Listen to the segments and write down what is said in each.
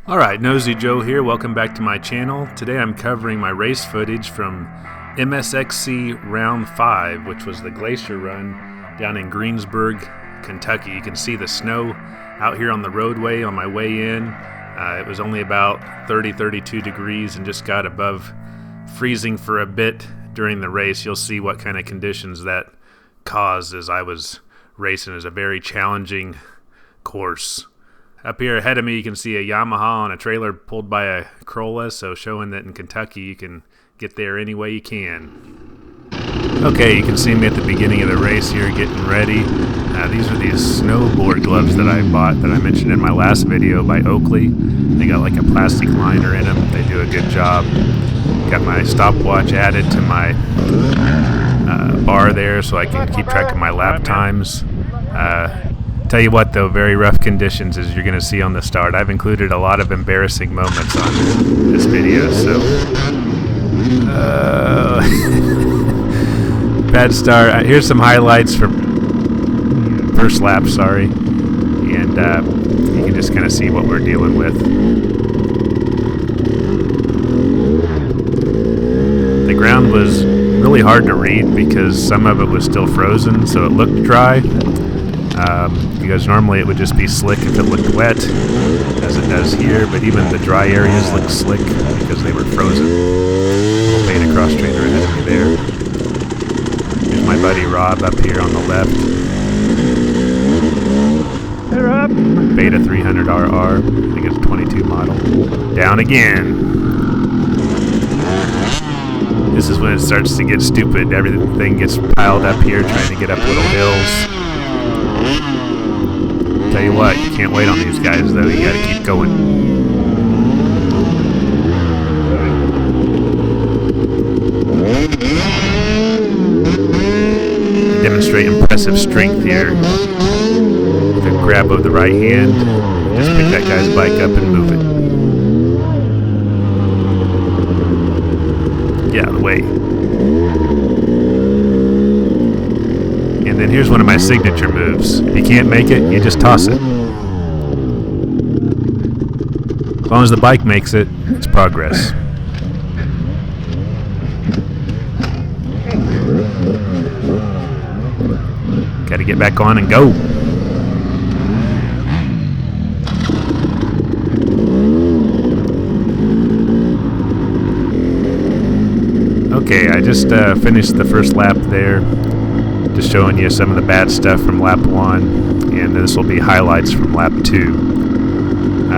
Alright, Nosy Joe here. Welcome back to my channel. Today I'm covering my race footage from MSXC Round 5, which was the Glacier run down in Greensburg, Kentucky. You can see the snow out here on the roadway on my way in. It was only about 30-32 degrees and just got above freezing for a bit during the race. You'll see what kind of conditions that caused as I was racing. It was a very challenging course. Up here ahead of me, you can see a Yamaha on a trailer pulled by a Corolla, so showing that in Kentucky you can get there any way you can. Okay, you can see me at the beginning of the race here getting ready. These are these snowboard gloves that I bought that I mentioned in my last video by Oakley. They got like a plastic liner in them. They do a good job. Got my stopwatch added to my bar there so I can keep track of my lap times. Tell you what though, very rough conditions as you're going to see on the start. I've included a lot of embarrassing moments on this video, so bad start. Here's some highlights from first lap, sorry, and you can just kind of see what we're dealing with. The ground was really hard to read because some of it was still frozen, so it looked dry. Because normally it would just be slick if it looked wet, as it does here, but even the dry areas look slick because they were frozen. Little beta cross trainer ahead of me there. Here's my buddy Rob up here on the left. Hey Rob! Beta 300RR, I think it's a 22 model. Down again! This is when it starts to get stupid. Everything gets piled up here trying to get up little hills. Tell you what, you can't wait on these guys though, you gotta keep going. Demonstrate impressive strength here. With a grab of the right hand, just pick that guy's bike up and move it. Get out of the way. And then here's one of my signature moves. If you can't make it, you just toss it. As long as the bike makes it, it's progress. Gotta get back on and go. Okay, I just finished the first lap there. Just showing you some of the bad stuff from lap 1, and this will be highlights from lap 2.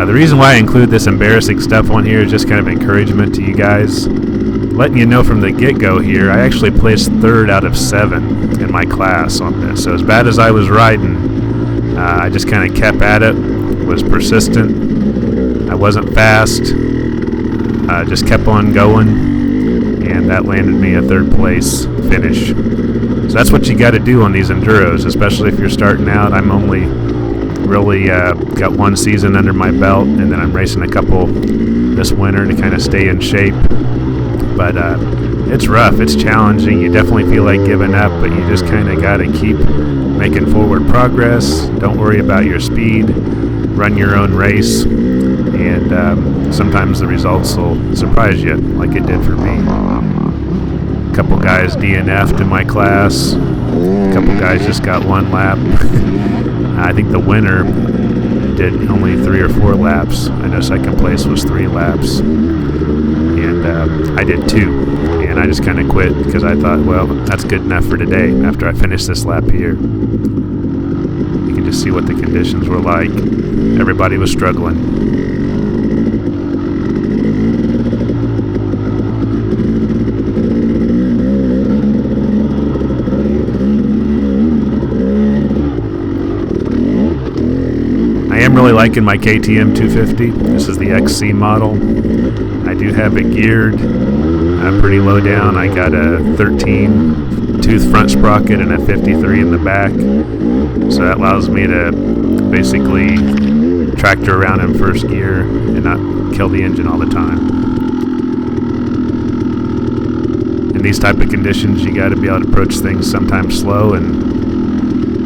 The reason why I include this embarrassing stuff on here is just kind of encouragement to you guys. Letting you know from the get-go here, I actually placed 3rd out of 7 in my class on this. So as bad as I was riding, I just kind of kept at it, was persistent. I wasn't fast, just kept on going, and that landed me a 3rd place finish. So that's what you got to do on these enduros, especially if you're starting out. I'm only really got 1 season under my belt, and then I'm racing a couple this winter to kind of stay in shape. But it's rough, it's challenging. You definitely feel like giving up, but you just kind of got to keep making forward progress. Don't worry about your speed. Run your own race, and sometimes the results will surprise you, like it did for me. A couple guys DNF'd in my class. A couple guys just got 1 lap. I think the winner did only 3 or 4 laps. I know second place was 3 laps. And I did 2. And I just kind of quit because I thought, well, that's good enough for today after I finished this lap here. You can just see what the conditions were like. Everybody was struggling. I am really liking my KTM 250. This is the XC model. I do have it geared pretty low down. I got a 13 tooth front sprocket and a 53 in the back. So that allows me to basically tractor around in first gear and not kill the engine all the time. In these type of conditions, you got to be able to approach things sometimes slow and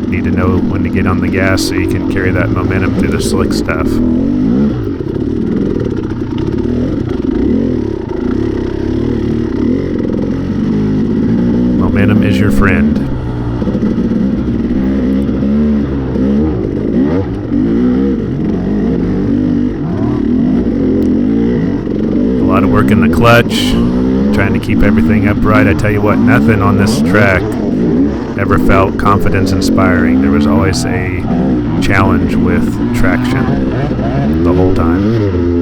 need to know when to get on the gas so you can carry that momentum through the slick stuff. working the clutch, trying to keep everything upright. I tell you what, nothing on this track ever felt confidence inspiring. There was always a challenge with traction the whole time.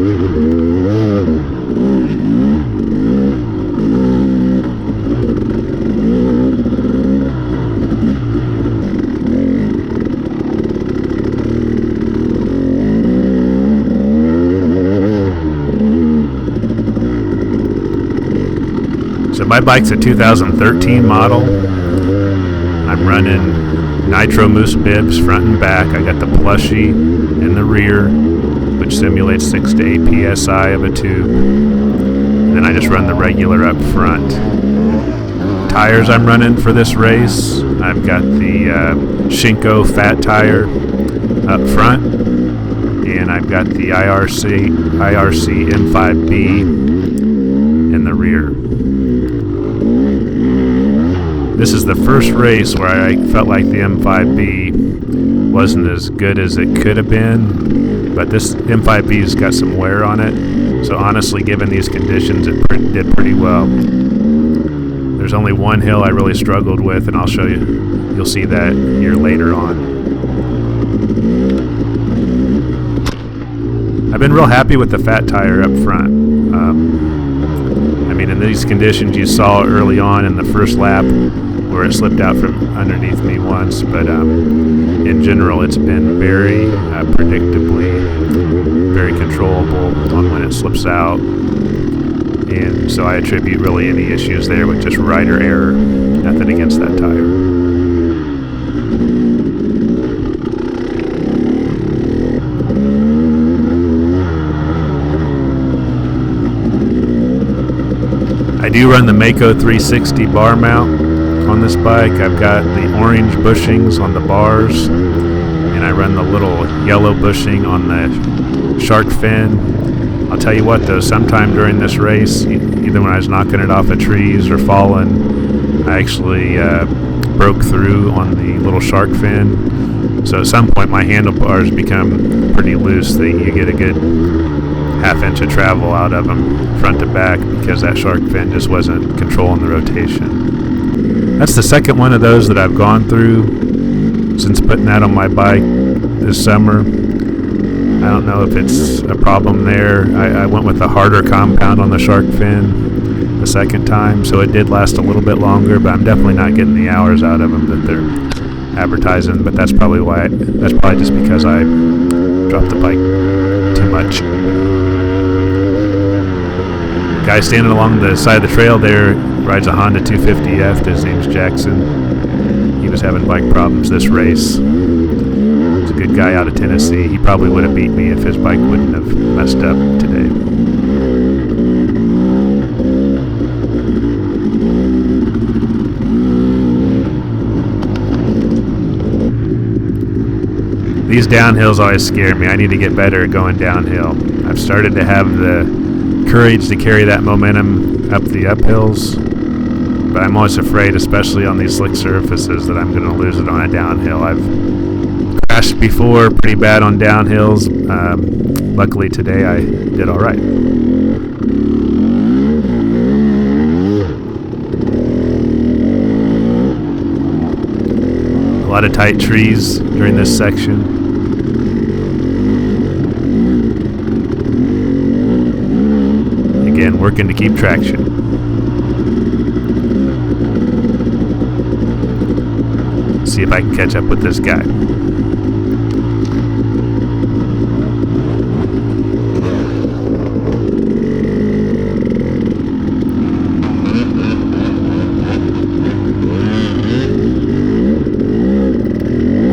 So my bike's a 2013 model. I'm running Nitro Moose bibs front and back. I got the plushie in the rear, which simulates 6 to 8 psi of a tube. And then I just run the regular up front. Tires I'm running for this race, I've got the Shinko fat tire up front, and I've got the IRC M5B in the rear. This is the first race where I felt like the M5B wasn't as good as it could have been, but this M5B's got some wear on it, so honestly, given these conditions, it did pretty well. There's only one hill I really struggled with, and I'll show you. You'll see that here later on. I've been real happy with the fat tire up front. I mean, in these conditions, you saw early on in the first lap where it slipped out from underneath me once, but in general, it's been very predictably, very controllable on when it slips out. And so I attribute really any issues there with just rider error, nothing against that tire. I do run the Mako 360 bar mount on this bike. I've got the orange bushings on the bars, and I run the little yellow bushing on the shark fin. I'll tell you what though, sometime during this race, either when I was knocking it off of trees or falling, I actually broke through on the little shark fin. So at some point my handlebars become pretty loose, that you get a good half-inch of travel out of them front to back because that shark fin just wasn't controlling the rotation. That's the second one of those that I've gone through since putting that on my bike this summer. I don't know if it's a problem there. I went with a harder compound on the shark fin the second time, so it did last a little bit longer, but I'm definitely not getting the hours out of them that they're advertising, but that's probably just because I dropped the bike too much. Guy standing along the side of the trail there rides a Honda 250F. His name's Jackson. He was having bike problems this race. He's a good guy out of Tennessee. He probably would have beat me if his bike wouldn't have messed up today. These downhills always scare me. I need to get better at going downhill. I've started to have the courage to carry that momentum up the uphills, but I'm always afraid, especially on these slick surfaces, that I'm going to lose it on a downhill. I've crashed before pretty bad on downhills. Luckily today I did all right. A lot of tight trees during this section. Again, working to keep traction. See if I can catch up with this guy.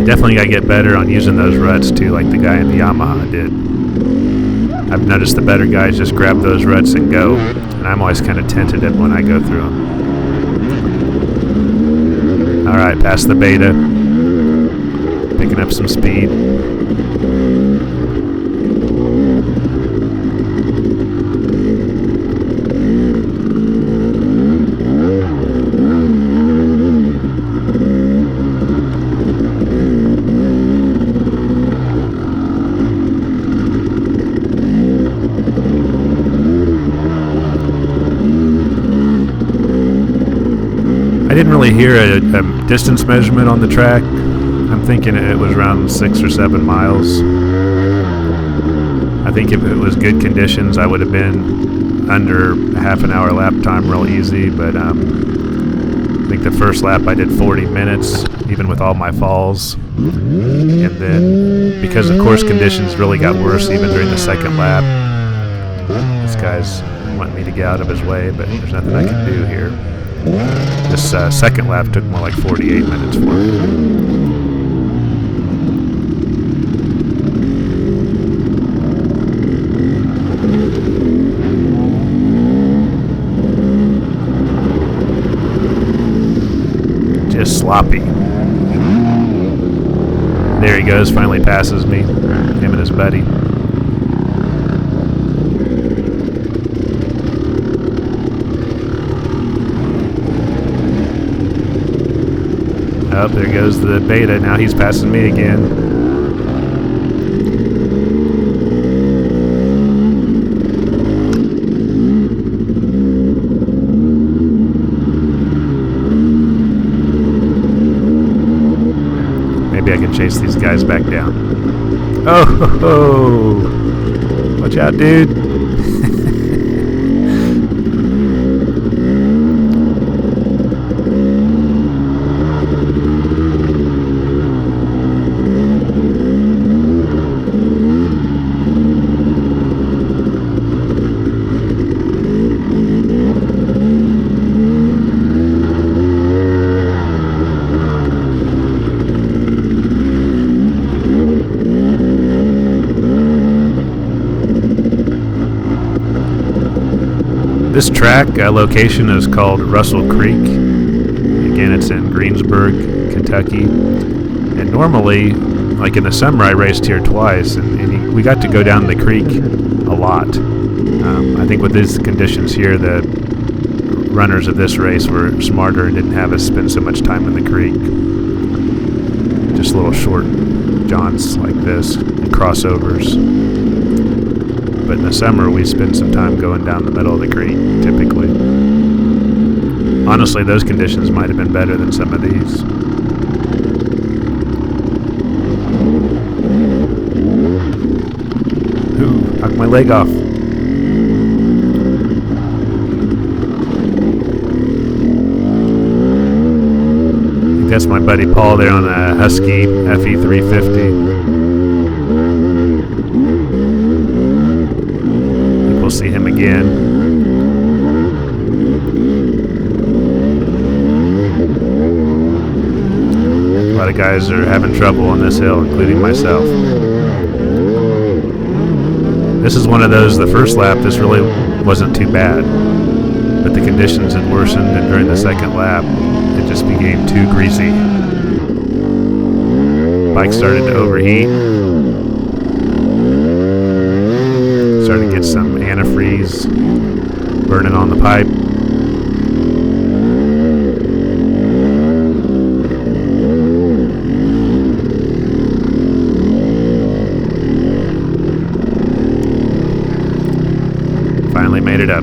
Definitely got to get better on using those ruts too, like the guy in the Yamaha did. I've noticed the better guys just grab those ruts and go, and I'm always kind of tentative when I go through them. Alright, past the beta. Picking up some speed. didn't really hear a distance measurement on the track. I'm thinking it was around 6 or 7 miles. I think if it was good conditions, I would have been under a half an hour lap time real easy, but I think the first lap I did 40 minutes, even with all my falls. And then, because of course conditions really got worse even during the second lap, this guy's wanting me to get out of his way, but there's nothing I can do here. This second lap took more like 48 minutes for me. Just sloppy. There he goes, finally passes me, him and his buddy. Oh, there goes the beta, now he's passing me again. Maybe I can chase these guys back down. Oh, ho, ho. Watch out, dude. This track location is called Russell Creek. Again, it's in Greensburg, Kentucky. And normally, like in the summer, I raced here twice, and we got to go down the creek a lot. I think with these conditions here, the runners of this race were smarter and didn't have us spend so much time in the creek. Just little short jaunts like this and crossovers. But in the summer, we spend some time going down the middle of the creek, typically. Honestly, those conditions might have been better than some of these. Ooh, knocked my leg off. I think that's my buddy Paul there on a Husky FE350. See him again. A lot of guys are having trouble on this hill, including myself. This is one of those, the first lap, this really wasn't too bad, but the conditions had worsened, and during the second lap, it just became too greasy. Bike started to overheat. Starting to get some antifreeze burning on the pipe. Finally made it up.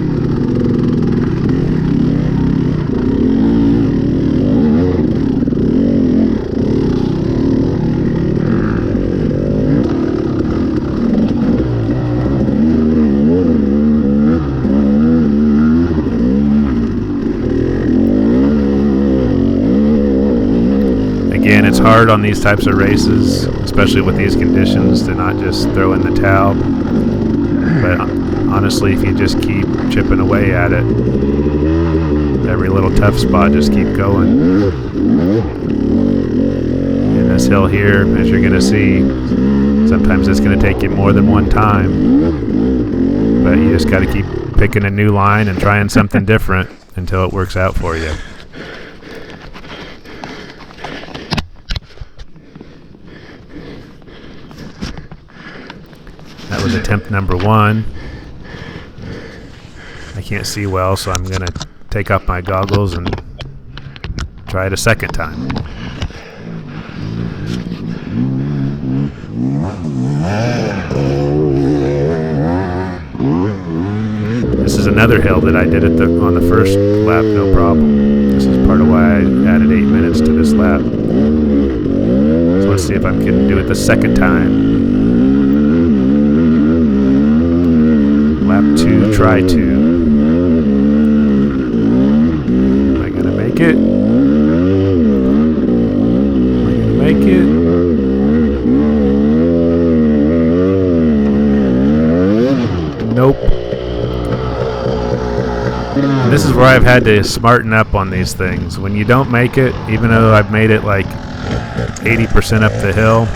Again, it's hard on these types of races, especially with these conditions, to not just throw in the towel. But honestly, if you just keep chipping away at it, every little tough spot, just keep going. In this hill here, as you're going to see, sometimes it's going to take you more than one time. But you just got to keep picking a new line and trying something different until it works out for you. That was attempt number 1. I can't see well, so I'm going to take off my goggles and try it a second time. This is another hill that I did on the first lap, no problem. This is part of why I added 8 minutes to this lap. So let's see if I can do it the second time. Lap 2, try 2. Am I gonna make it? Am I gonna make it? Nope. And this is where I've had to smarten up on these things. When you don't make it, even though I've made it like 80% up the hill,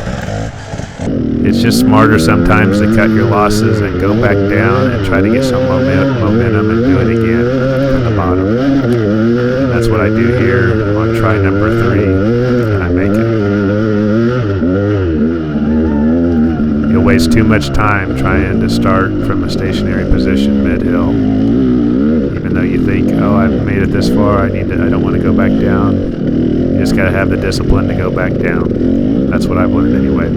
it's just smarter sometimes to cut your losses and go back down and try to get some momentum and do it again from the bottom. And that's what I do here on try number 3, and I make it. You'll waste too much time trying to start from a stationary position mid-hill. Even though you think, oh, I've made it this far, I don't want to go back down. You just got to have the discipline to go back down. That's what I've learned anyway.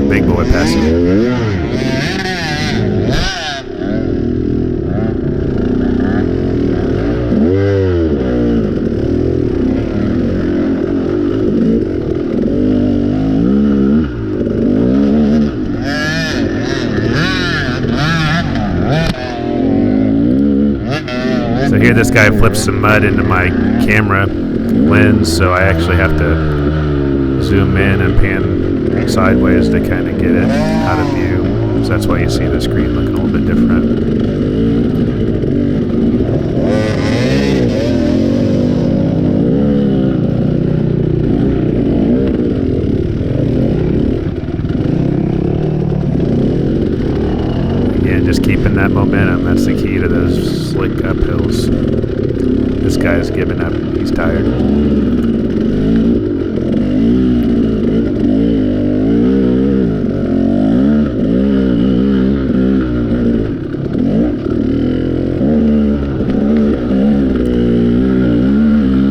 Big boy passing. So here this guy flips some mud into my camera lens, so I actually have to zoom in and pan sideways to kind of get it out of view. So that's why you see the screen looking a little bit different. Just keeping that momentum, that's the key to those slick uphills. This guy's giving up, he's tired.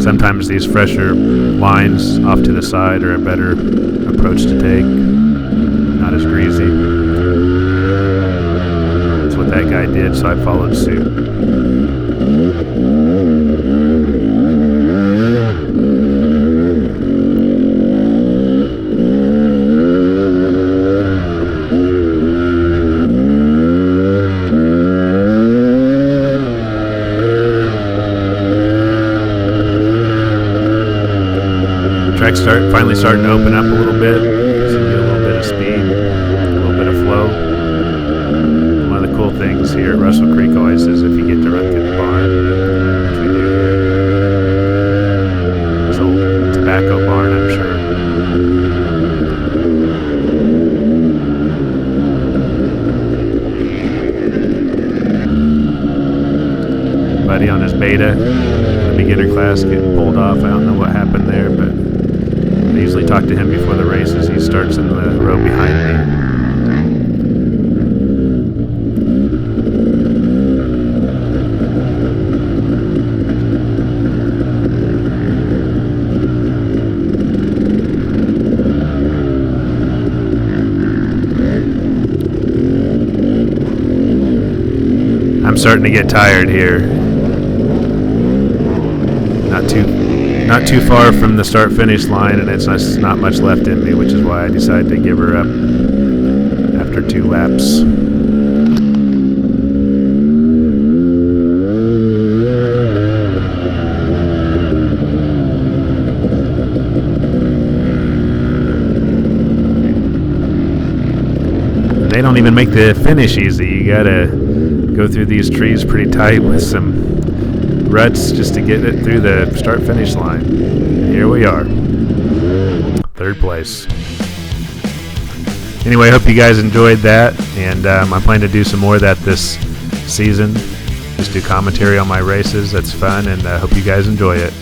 Sometimes these fresher lines off to the side are a better approach to take, not as greasy. That guy did, so I followed suit. The track's finally starting to open up a little bit, so you get a little bit of speed, a little bit of flow. Cool things here at Russell Creek always is if you get to run through the barn, which we do here. It's a tobacco barn, I'm sure. Buddy on his beta, the beginner class, getting pulled off. I don't know what happened there, but I usually talk to him before the races. He starts in the row behind me. I'm starting to get tired here. Not too far from the start-finish line, and it's not much left in me, which is why I decided to give her up after 2 laps. They don't even make the finish easy. You gotta go through these trees pretty tight with some ruts just to get it through the start-finish line. And here we are, 3rd place. Anyway, I hope you guys enjoyed that, and I plan to do some more of that this season. Just do commentary on my races. That's fun, and I hope you guys enjoy it.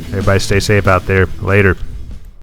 Everybody stay safe out there. Later.